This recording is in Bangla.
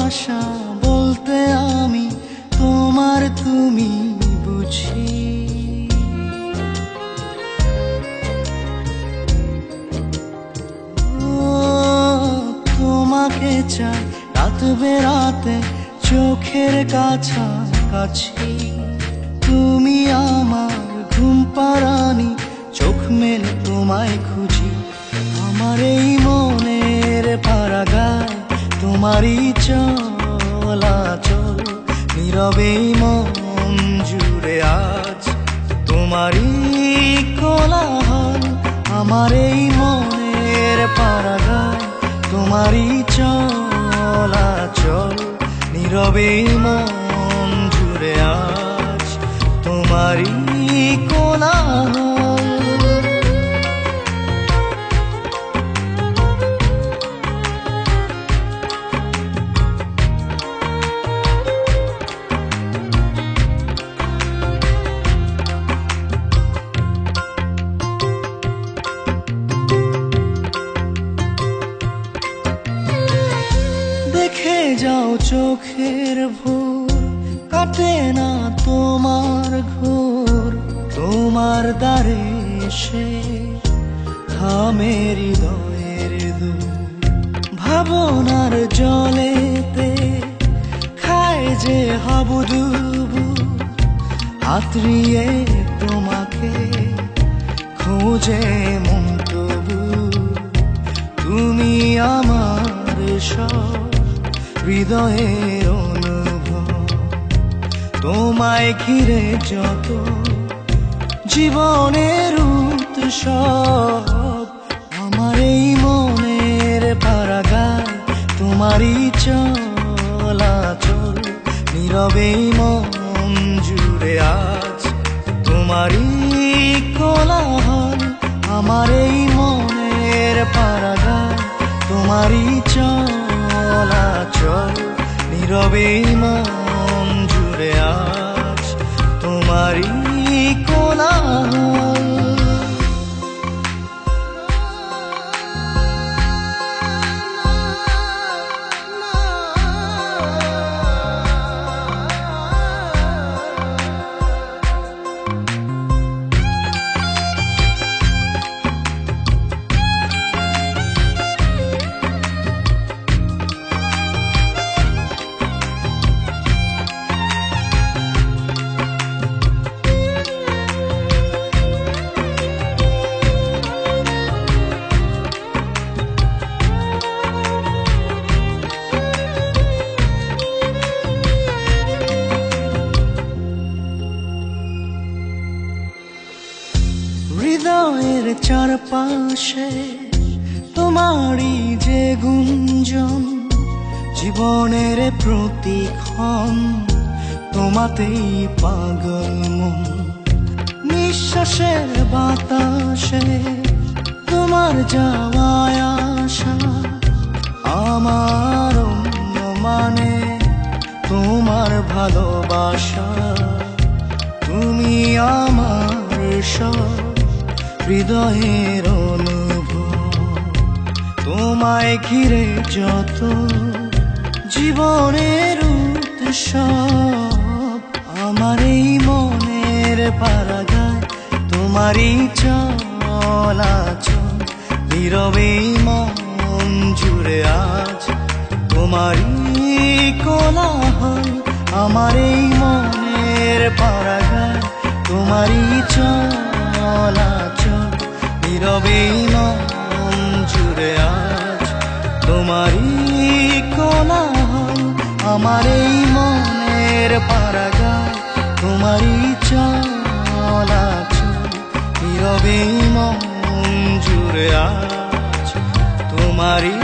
ভালোবাসা বলতে আমি তোমার তুমি বুঝি। তোমাকে চাই রাত বেরাতে চোখের কাছাকাছি। তুমি আমার ঘুম পাড়ানি, চোখ মেলে তোমায় খুঁজি। আমার এই মনের পারাগায় তোমারই চলাচল, নীরবে মন জুড়ে আজ তোমারই কোলাহল। আমার এই মনের পারাগায় তোমারই চলাচল, নীরবে মন জুড়ে আজ তোমারই কোলাহল। দেখে যাও চোখের ভোর, কাটে না তোমার ঘোর। তোমার দ্বারে এসে থামে হৃদয়ের দূর। ভাবনার জলেতে খায় যে হাবুডুবু, আত্রিয়ে তোমাকে খোঁজে মন তবু। তুমি আমার সব হৃদয়ের অনুভব, তোমায় ঘিরে যত জীবনের উৎসব। আমার এই মনের পারাগায় তোমারই চলাচল, নীরবে মন জুড়ে আজ তোমারই কোলাহল। আমার এই মনের পারাগায় তোমারই চলাচল, নীরবে মন জুড়ে আজ তোমারই কোলাহল। হৃদয়ের চারপাশে তোমারই যে গুঞ্জন, জীবনের প্রতিক্ষণ তোমাতেই পাগল মন। নিঃশ্বাসের বাতাসে তোমার যাওয়ায় আসা, আমার মানে তোমার ভালোবাসা। তুমি আমার সব হৃদয়ের অনুভব, তোমায় ঘিরে যত জীবনের উৎসব। আমার এই মনের পারাগায় তোমারই চলাচল, নীরবে মন জুড়ে আজ তোমারই কোলাহল। আমার এই মনের পারাগায় তোমারই চলাচল, নীরবে মন জুড়ে আজ তোমারই কোলাহল। আমার এই মনের পারাগায় তোমারই চলাচল, নীরবে মন জুড়ে আজ তোমারই